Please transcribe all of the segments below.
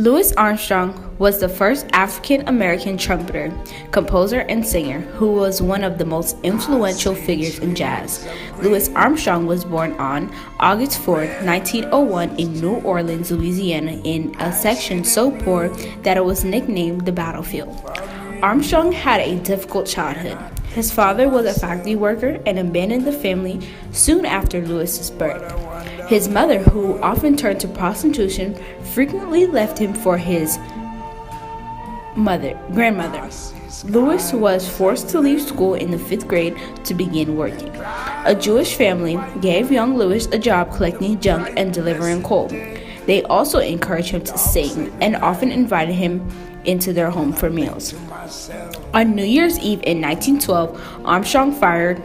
Louis Armstrong was the first African American trumpeter, composer, and singer who was one of the most influential figures in jazz. Louis Armstrong was born on August 4, 1901 in New Orleans, Louisiana, in a section so poor that it was nicknamed the battlefield. Armstrong had a difficult childhood. His father was a factory worker and abandoned the family soon after Louis's birth. His mother, who often turned to prostitution, frequently left him for his grandmother. Louis was forced to leave school in the 5th grade to begin working. A Jewish family gave young Louis a job collecting junk and delivering coal. They also encouraged him to sing and often invited him into their home for meals. On New Year's Eve in 1912, Armstrong fired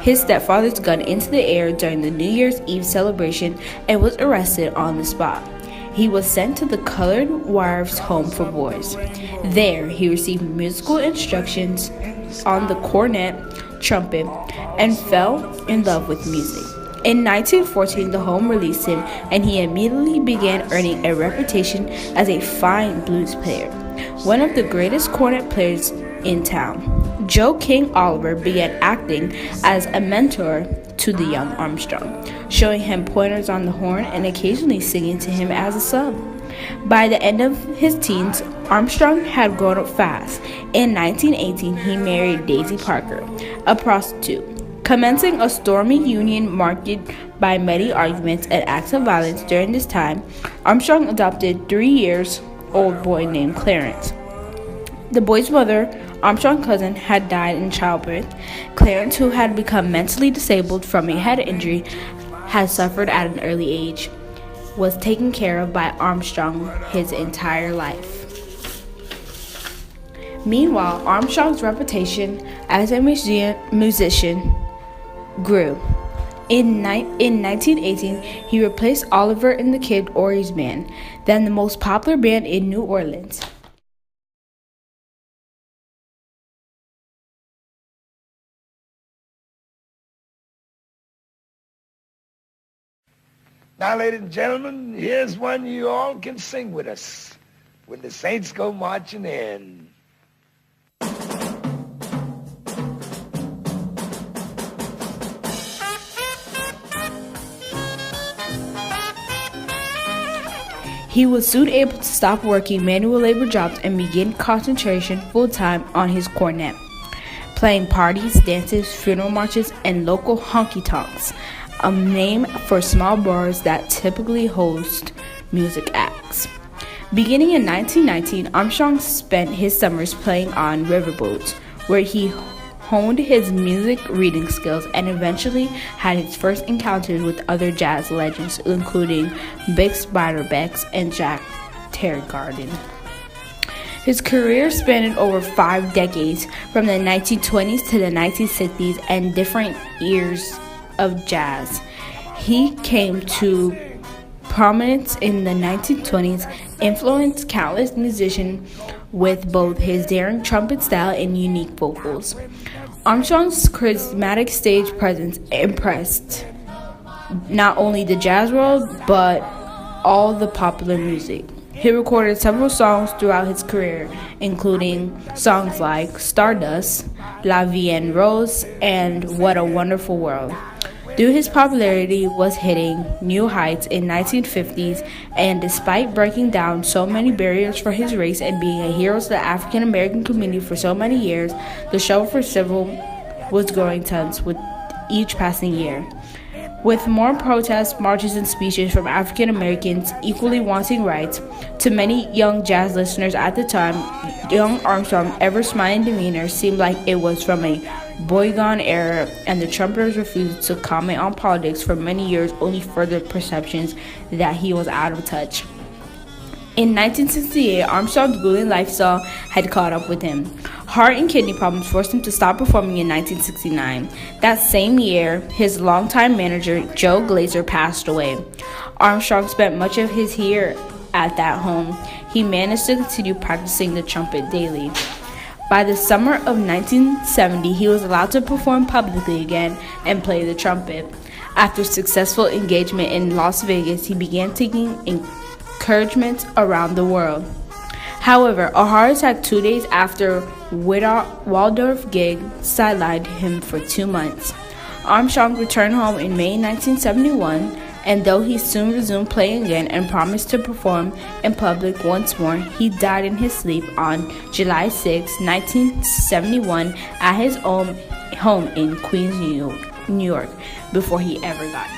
his stepfather's gun into the air during the New Year's Eve celebration and was arrested on the spot. He was sent to the Colored Wives' Home for Boys. There, he received musical instructions on the cornet, trumpet, and fell in love with music. In 1914, the home released him, and he immediately began earning a reputation as a fine blues player, one of the greatest cornet players in town. Joe King Oliver began acting as a mentor to the young Armstrong, showing him pointers on the horn and occasionally singing to him as a sub. By the end of his teens, Armstrong had grown up fast. In 1918, he married Daisy Parker, a prostitute, commencing a stormy union marked by many arguments and acts of violence. During this time, Armstrong adopted a 3-year-old boy named Clarence. The boy's mother, Armstrong's cousin, had died in childbirth. Clarence, who had become mentally disabled from a head injury, had suffered at an early age, was taken care of by Armstrong his entire life. Meanwhile, Armstrong's reputation as a musician grew. In 1918, he replaced Oliver and the Kid Ory's band, then the most popular band in New Orleans. Now, ladies and gentlemen, here's one you all can sing with us. When the Saints Go Marching In. He was soon able to stop working manual labor jobs and begin concentration full-time on his cornet, playing parties, dances, funeral marches, and local honky-tonks, a name for small bars that typically host music acts. Beginning in 1919, Armstrong spent his summers playing on riverboats, where he honed his music reading skills and eventually had his first encounters with other jazz legends, including Bix Beiderbecke and Jack Teagarden. His career spanned over 5 decades, from the 1920s to the 1960s, and different eras of jazz. He came to prominence in the 1920s, influenced countless musicians with both his daring trumpet style and unique vocals. Armstrong's charismatic stage presence impressed not only the jazz world, but all the popular music. He recorded several songs throughout his career, including songs like Stardust, La Vie en Rose, and What a Wonderful World. Due his popularity was hitting new heights in 1950s, and despite breaking down so many barriers for his race and being a hero to the African American community for so many years, the struggle for civil was growing tense with each passing year. With more protests, marches, and speeches from African Americans equally wanting rights, to many young jazz listeners at the time, young Armstrong's ever-smiling demeanor seemed like it was from a bygone era, and the trumpeters refused to comment on politics for many years, only further perceptions that he was out of touch. In 1968, Armstrong's grueling lifestyle had caught up with him. Heart and kidney problems forced him to stop performing in 1969. That same year, his longtime manager, Joe Glazer, passed away. Armstrong spent much of his year at that home. He managed to continue practicing the trumpet daily. By the summer of 1970, he was allowed to perform publicly again and play the trumpet. After successful engagement in Las Vegas, he began taking encouragements around the world. However, a heart attack 2 days after Waldorf gig sidelined him for 2 months. Armstrong returned home in May 1971, and though he soon resumed playing again and promised to perform in public once more, he died in his sleep on July 6, 1971, at his own home in Queens, New York, before he ever got to.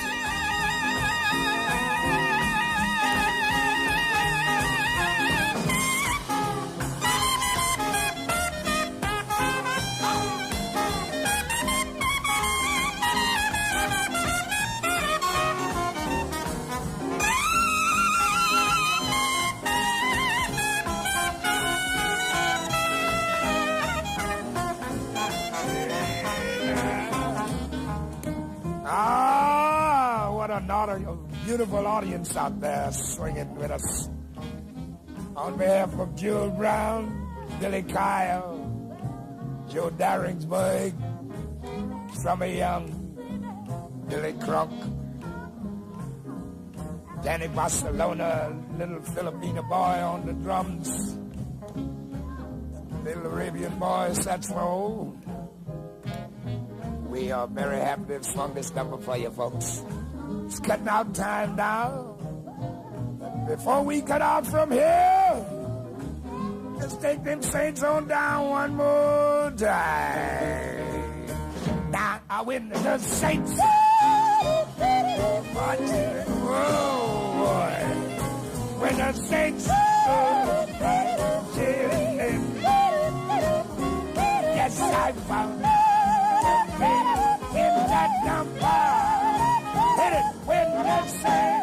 A beautiful audience out there swinging with us. On behalf of Jewel Brown, Billy Kyle, Joe Daringsburg, Summer Young, Billy Crunk, Danny Barcelona, little Filipino boy on the drums, little Arabian boy saxophone. We are very happy to have swung this number for you folks. It's cutting out time now. Before we cut out from here, let's take them saints on down one more time. Now I win the saints. Whoa, boy. When the saints yes, I found in that number. Hit it when you say